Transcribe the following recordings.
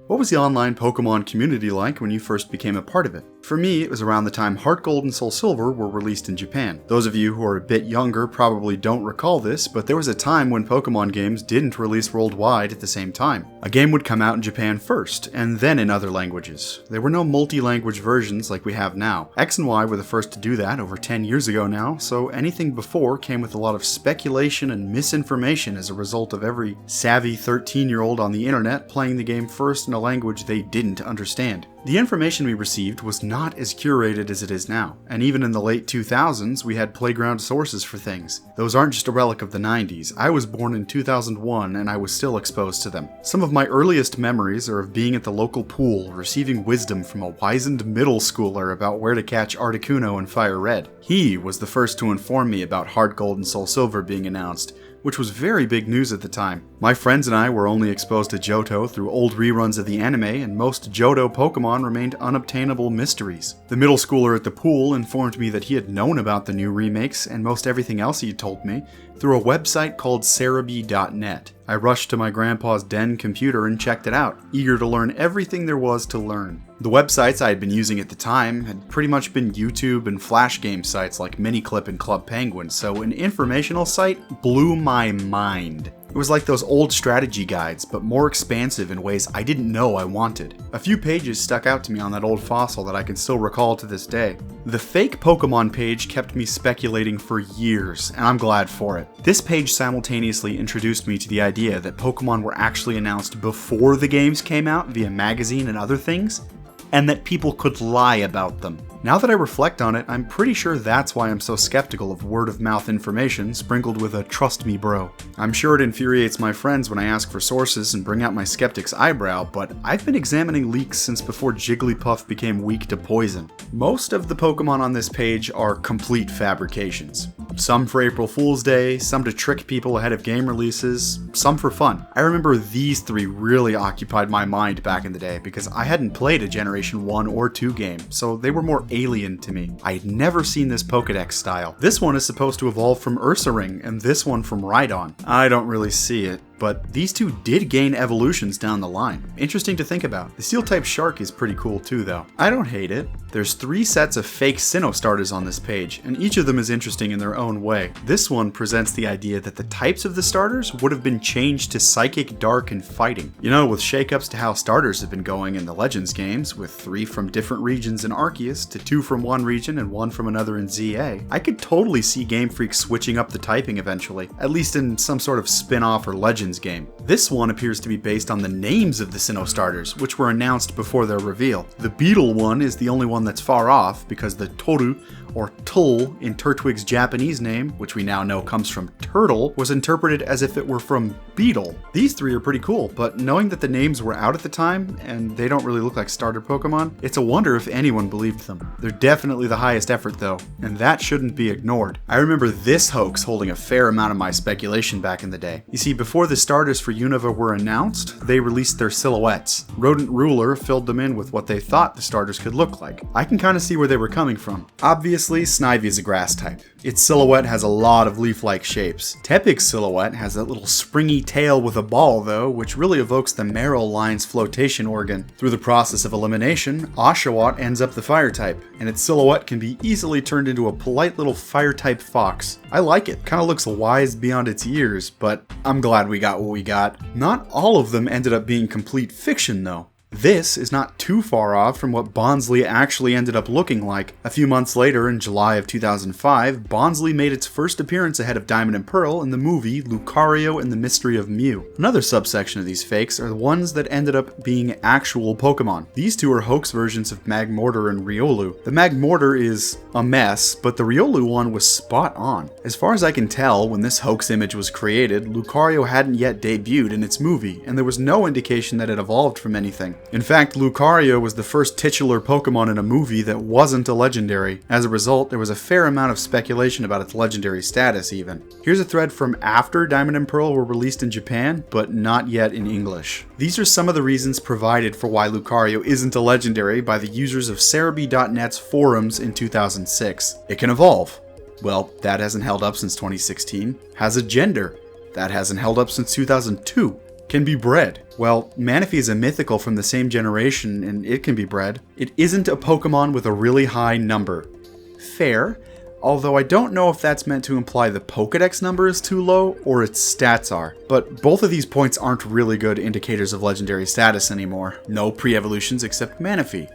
What was the online Pokemon community like when you first became a part of it? For me, it was around the time Heart Gold and Soul Silver were released in Japan. Those of you who are a bit younger probably don't recall this, but there was a time when Pokemon games didn't release worldwide at the same time. A game would come out in Japan first, and then in other languages. There were no multi-language versions like we have now. X and Y were the first to do that over 10 years ago now, so anything before came with a lot of speculation and misinformation as a result of every savvy 13-year-old on the internet playing the game first in a language they didn't understand. The information we received was not as curated as it is now, and even in the late 2000s we had playground sources for things. Those aren't just a relic of the 90s. I was born in 2001 and I was still exposed to them. Some of my earliest memories are of being at the local pool, receiving wisdom from a wizened middle schooler about where to catch Articuno and Fire Red. He was the first to inform me about Heart Gold and Soul Silver being announced, which was very big news at the time. My friends and I were only exposed to Johto through old reruns of the anime, and most Johto Pokemon remained unobtainable mysteries. The middle schooler at the pool informed me that he had known about the new remakes and most everything else he had told me through a website called Serebii.net. I rushed to my grandpa's den computer and checked it out, eager to learn everything there was to learn. The websites I had been using at the time had pretty much been YouTube and Flash game sites like Miniclip and Club Penguin, so an informational site blew my mind. It was like those old strategy guides, but more expansive in ways I didn't know I wanted. A few pages stuck out to me on that old fossil that I can still recall to this day. The fake Pokemon page kept me speculating for years, and I'm glad for it. This page simultaneously introduced me to the idea that Pokemon were actually announced before the games came out via magazine and other things, and that people could lie about them. Now that I reflect on it, I'm pretty sure that's why I'm so skeptical of word-of-mouth information sprinkled with a "trust me bro." I'm sure it infuriates my friends when I ask for sources and bring out my skeptic's eyebrow, but I've been examining leaks since before Jigglypuff became weak to poison. Most of the Pokemon on this page are complete fabrications. Some for April Fool's Day, some to trick people ahead of game releases, some for fun. I remember these three really occupied my mind back in the day because I hadn't played a Generation 1 or 2 game, so they were more alien to me. I had never seen this Pokédex style. This one is supposed to evolve from Ursaring, and this one from Rhydon. I don't really see it, but these two did gain evolutions down the line. Interesting to think about. The Steel-type Shark is pretty cool too, though. I don't hate it. There's 3 sets of fake Sinnoh starters on this page, and each of them is interesting in their own way. This one presents the idea that the types of the starters would have been changed to Psychic, Dark, and Fighting. You know, with shakeups to how starters have been going in the Legends games, with 3 from different regions in Arceus to 2 from one region and 1 from another in ZA, I could totally see Game Freak switching up the typing eventually, at least in some sort of spin-off or Legends game. This one appears to be based on the names of the Sinnoh starters, which were announced before their reveal. The Beetle one is the only one that's far off, because the Toru, or Tull in Turtwig's Japanese name, which we now know comes from turtle, was interpreted as if it were from beetle. These 3 are pretty cool, but knowing that the names were out at the time, and they don't really look like starter Pokemon, it's a wonder if anyone believed them. They're definitely the highest effort though, and that shouldn't be ignored. I remember this hoax holding a fair amount of my speculation back in the day. You see, before the starters for Unova were announced, they released their silhouettes. Rodent Ruler filled them in with what they thought the starters could look like. I can kind of see where they were coming from. Obviously, Snivy is a grass type. Its silhouette has a lot of leaf-like shapes. Tepig's silhouette has that little springy tail with a ball though, which really evokes the Meryl line's flotation organ. Through the process of elimination, Oshawott ends up the fire type, and its silhouette can be easily turned into a polite little fire-type fox. I like it. Kinda looks wise beyond its years, but I'm glad we got what we got. Not all of them ended up being complete fiction though. This is not too far off from what Bonsly actually ended up looking like. A few months later, in July of 2005, Bonsly made its first appearance ahead of Diamond and Pearl in the movie Lucario and the Mystery of Mew. Another subsection of these fakes are the ones that ended up being actual Pokemon. These 2 are hoax versions of Magmortar and Riolu. The Magmortar is a mess, but the Riolu one was spot on. As far as I can tell, when this hoax image was created, Lucario hadn't yet debuted in its movie, and there was no indication that it evolved from anything. In fact, Lucario was the first titular Pokemon in a movie that wasn't a legendary. As a result, there was a fair amount of speculation about its legendary status even. Here's a thread from after Diamond and Pearl were released in Japan, but not yet in English. These are some of the reasons provided for why Lucario isn't a legendary by the users of Serebii.net's forums in 2006. It can evolve. Well, that hasn't held up since 2016. Has a gender. That hasn't held up since 2002. Can be bred. Well, Manaphy is a mythical from the same generation and it can be bred. It isn't a Pokemon with a really high number. Fair, although I don't know if that's meant to imply the Pokedex number is too low or its stats are. But both of these points aren't really good indicators of legendary status anymore. No pre-evolutions except Manaphy.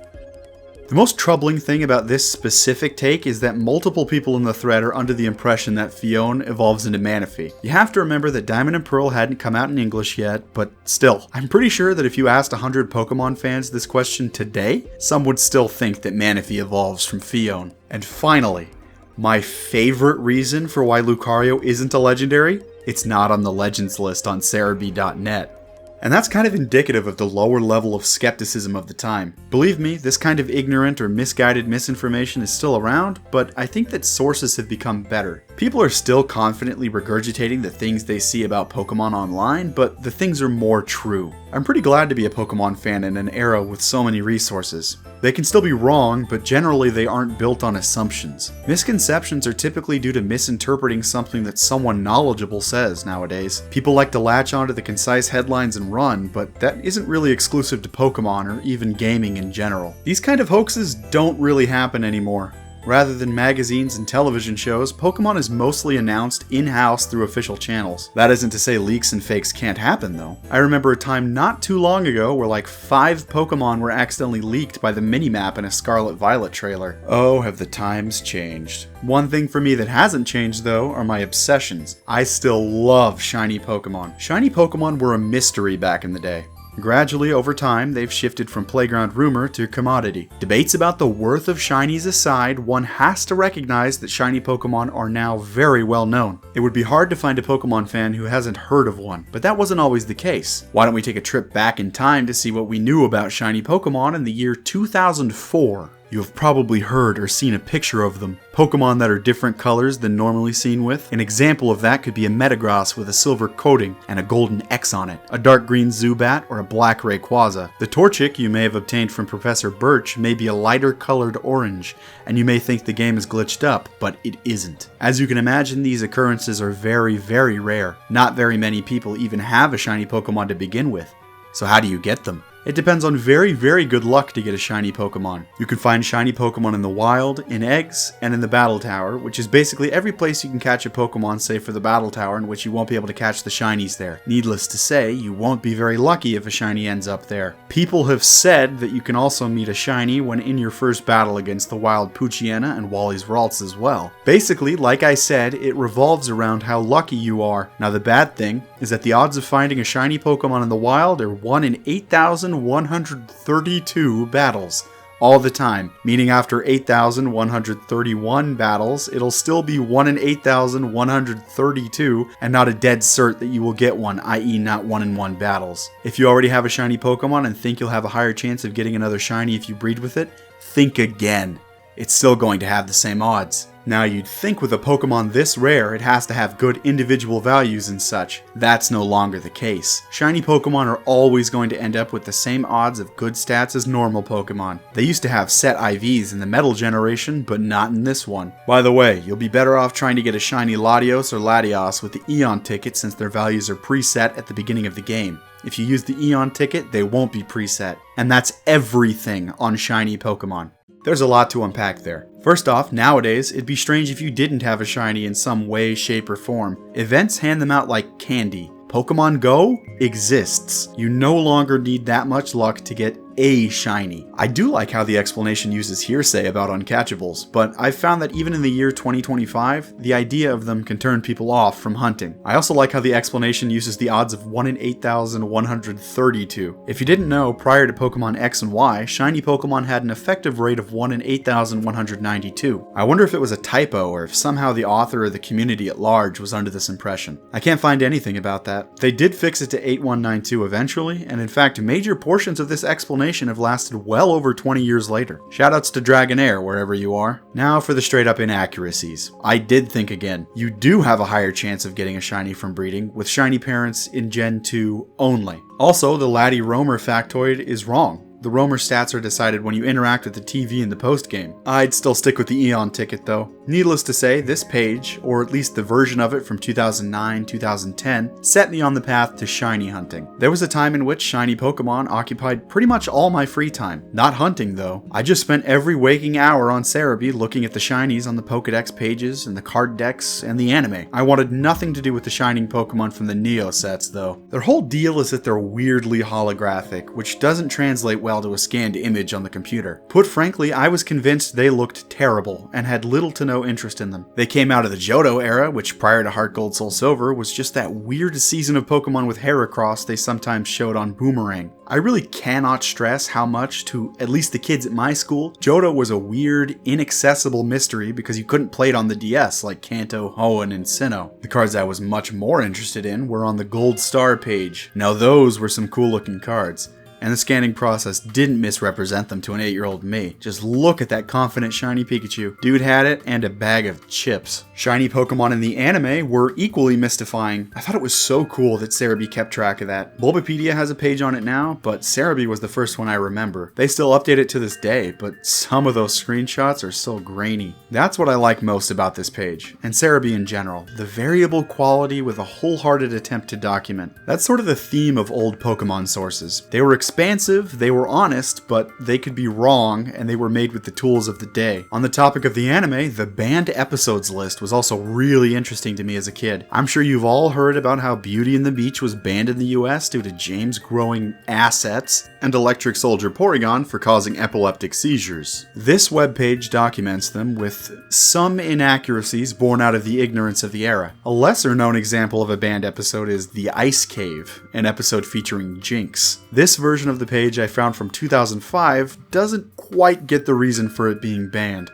The most troubling thing about this specific take is that multiple people in the thread are under the impression that Phione evolves into Manaphy. You have to remember that Diamond and Pearl hadn't come out in English yet, but still, I'm pretty sure that if you asked 100 Pokemon fans this question today, some would still think that Manaphy evolves from Phione. And finally, my favorite reason for why Lucario isn't a legendary? It's not on the legends list on Serebii.net. And that's kind of indicative of the lower level of skepticism of the time. Believe me, this kind of ignorant or misguided misinformation is still around, but I think that sources have become better. People are still confidently regurgitating the things they see about Pokemon online, but the things are more true. I'm pretty glad to be a Pokemon fan in an era with so many resources. They can still be wrong, but generally they aren't built on assumptions. Misconceptions are typically due to misinterpreting something that someone knowledgeable says nowadays. People like to latch onto the concise headlines and run, but that isn't really exclusive to Pokemon or even gaming in general. These kind of hoaxes don't really happen anymore. Rather than magazines and television shows, Pokemon is mostly announced in-house through official channels. That isn't to say leaks and fakes can't happen though. I remember a time not too long ago where like 5 Pokemon were accidentally leaked by the minimap in a Scarlet Violet trailer. Oh, have the times changed. One thing for me that hasn't changed though are my obsessions. I still love shiny Pokemon. Shiny Pokemon were a mystery back in the day. Gradually, over time, they've shifted from playground rumor to commodity. Debates about the worth of shinies aside, one has to recognize that shiny Pokemon are now very well known. It would be hard to find a Pokemon fan who hasn't heard of one, but that wasn't always the case. Why don't we take a trip back in time to see what we knew about shiny Pokemon in the year 2004? You have probably heard or seen a picture of them. Pokemon that are different colors than normally seen with. An example of that could be a Metagross with a silver coating and a golden X on it, a dark green Zubat, or a black Rayquaza. The Torchic you may have obtained from Professor Birch may be a lighter colored orange, and you may think the game is glitched up, but it isn't. As you can imagine, these occurrences are very, very rare. Not very many people even have a shiny Pokemon to begin with. So how do you get them? It depends on very, very good luck to get a shiny Pokemon. You can find shiny Pokemon in the wild, in eggs, and in the Battle Tower, which is basically every place you can catch a Pokemon save for the Battle Tower, in which you won't be able to catch the shinies there. Needless to say, you won't be very lucky if a shiny ends up there. People have said that you can also meet a shiny when in your first battle against the wild Poochyena and Wally's Ralts as well. Basically, like I said, it revolves around how lucky you are. Now the bad thing is that the odds of finding a shiny Pokemon in the wild are 1 in 8,132 battles. All the time, meaning after 8,131 battles, it'll still be 1 in 8,132 and not a dead cert that you will get one, i.e. not 1 in 1 battles. If you already have a shiny Pokemon and think you'll have a higher chance of getting another shiny if you breed with it, think again. It's still going to have the same odds. Now you'd think with a Pokemon this rare it has to have good individual values and such. That's no longer the case. Shiny Pokemon are always going to end up with the same odds of good stats as normal Pokemon. They used to have set IVs in the Metal generation, but not in this one. By the way, you'll be better off trying to get a shiny Latios or Latios with the Eon ticket since their values are preset at the beginning of the game. If you use the Eon ticket, they won't be preset. And that's everything on shiny Pokemon. There's a lot to unpack there. First off, nowadays, it'd be strange if you didn't have a shiny in some way, shape, or form. Events hand them out like candy. Pokemon Go exists. You no longer need that much luck to get a shiny. I do like how the explanation uses hearsay about uncatchables, but I've found that even in the year 2025, the idea of them can turn people off from hunting. I also like how the explanation uses the odds of 1 in 8,132. If you didn't know, prior to Pokemon X and Y, shiny Pokemon had an effective rate of 1 in 8,192. I wonder if it was a typo or if somehow the author or the community at large was under this impression. I can't find anything about that. They did fix it to 8192 eventually, and in fact major portions of this explanation have lasted well over 20 years later. Shoutouts to Dragonair wherever you are. Now for the straight up inaccuracies. I did think again. You do have a higher chance of getting a shiny from breeding, with shiny parents in Gen 2 only. Also, the Laddie Roamer factoid is wrong. The roamer stats are decided when you interact with the TV in the post-game. I'd still stick with the Eon ticket though. Needless to say, this page, or at least the version of it from 2009-2010, set me on the path to shiny hunting. There was a time in which shiny Pokemon occupied pretty much all my free time. Not hunting though. I just spent every waking hour on Serebii looking at the shinies on the Pokedex pages and the card decks and the anime. I wanted nothing to do with the shining Pokemon from the Neo sets though. Their whole deal is that they're weirdly holographic, which doesn't translate well to a scanned image on the computer. Put frankly, I was convinced they looked terrible and had little to no interest in them. They came out of the Johto era, which prior to Heart Gold Soul Silver was just that weird season of Pokemon with Heracross they sometimes showed on Boomerang. I really cannot stress how much, to at least the kids at my school, Johto was a weird, inaccessible mystery because you couldn't play it on the DS like Kanto, Hoenn, and Sinnoh. The cards I was much more interested in were on the Gold Star page. Now those were some cool looking cards. And the scanning process didn't misrepresent them to an 8-year-old me. Just look at that confident shiny Pikachu. Dude had it and a bag of chips. Shiny Pokemon in the anime were equally mystifying. I thought it was so cool that Serebii kept track of that. Bulbapedia has a page on it now, but Serebii was the first one I remember. They still update it to this day, but some of those screenshots are still grainy. That's what I like most about this page, and Serebii in general. The variable quality with a wholehearted attempt to document. That's sort of the theme of old Pokemon sources. They were expansive, they were honest, but they could be wrong, and they were made with the tools of the day. On the topic of the anime, the banned episodes list was also really interesting to me as a kid. I'm sure you've all heard about how Beauty and the Beach was banned in the US due to James growing assets, and Electric Soldier Porygon for causing epileptic seizures. This webpage documents them with some inaccuracies born out of the ignorance of the era. A lesser known example of a banned episode is The Ice Cave, an episode featuring Jinx. This version of the page I found from 2005 doesn't quite get the reason for it being banned.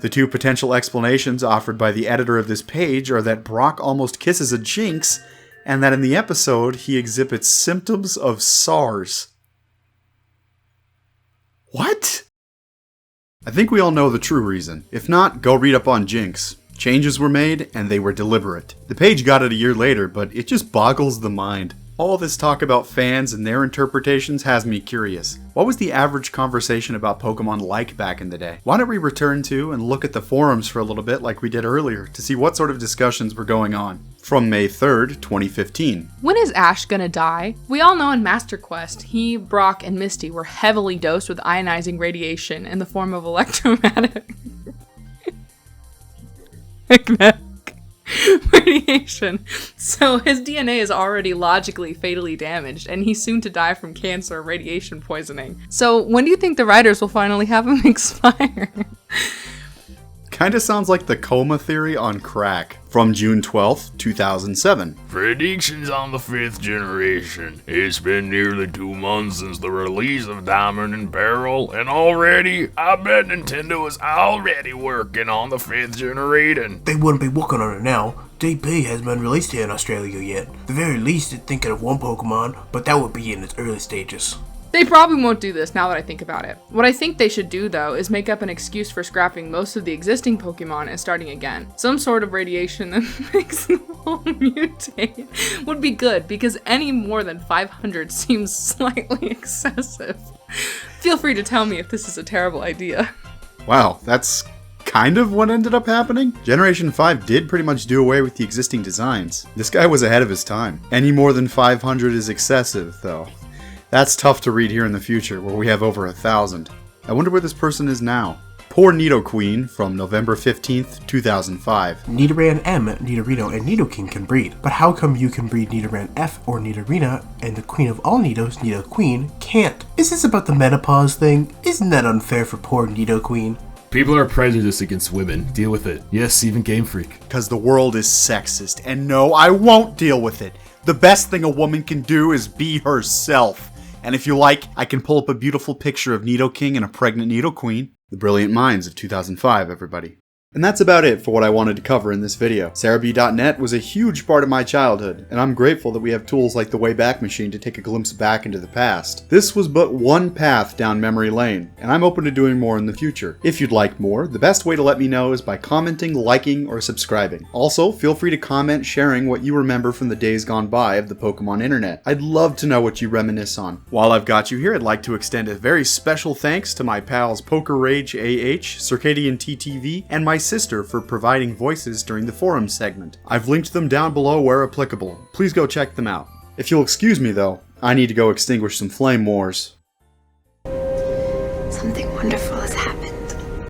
The two potential explanations offered by the editor of this page are that Brock almost kisses a Jinx, and that in the episode he exhibits symptoms of SARS. What? I think we all know the true reason. If not, go read up on Jinx. Changes were made, and they were deliberate. The page got it a year later, but it just boggles the mind. All this talk about fans and their interpretations has me curious. What was the average conversation about Pokemon like back in the day? Why don't we return to and look at the forums for a little bit like we did earlier to see what sort of discussions were going on. From May 3rd, 2015. When is Ash gonna die? We all know in Master Quest, he, Brock, and Misty were heavily dosed with ionizing radiation in the form of electromagnetic radiation. So his DNA is already logically fatally damaged, and he's soon to die from cancer or radiation poisoning. So when do you think the writers will finally have him expire? Kinda sounds like the coma theory on crack. From June 12th, 2007. Predictions on the 5th generation. It's been nearly 2 months since the release of Diamond and Pearl, and already, I bet Nintendo is already working on the 5th generation. They wouldn't be working on it now. DP hasn't been released here in Australia yet. At the very least, they're thinking of one Pokemon, but that would be in its early stages. They probably won't do this now that I think about it. What I think they should do, though, is make up an excuse for scrapping most of the existing Pokemon and starting again. Some sort of radiation that makes them all mutate would be good, because any more than 500 seems slightly excessive. Feel free to tell me if this is a terrible idea. Wow, that's kind of what ended up happening. Generation 5 did pretty much do away with the existing designs. This guy was ahead of his time. Any more than 500 is excessive, though. That's tough to read here in the future, where we have over 1,000. I wonder where this person is now. Poor Nidoqueen from November 15th, 2005. Nidoran M, Nidorino, and Nidoking can breed. But how come you can breed Nidoran F or Nidorina, and the queen of all Nidos, Nidoqueen, can't? Is this about the menopause thing? Isn't that unfair for poor Nidoqueen? People are prejudiced against women. Deal with it. Yes, even Game Freak. Because the world is sexist, and no, I won't deal with it. The best thing a woman can do is be herself. And if you like, I can pull up a beautiful picture of Nidoking and a pregnant Nidoqueen. The brilliant minds of 2005, everybody. And that's about it for what I wanted to cover in this video. Serebii.net was a huge part of my childhood, and I'm grateful that we have tools like the Wayback Machine to take a glimpse back into the past. This was but one path down memory lane, and I'm open to doing more in the future. If you'd like more, the best way to let me know is by commenting, liking, or subscribing. Also, feel free to comment sharing what you remember from the days gone by of the Pokemon internet. I'd love to know what you reminisce on. While I've got you here, I'd like to extend a very special thanks to my pals Poker Rage AH, Circadian TTV, and my sister for providing voices during the forum segment. I've linked them down below where applicable. Please go check them out. If you'll excuse me though, I need to go extinguish some flame wars. Something wonderful has happened.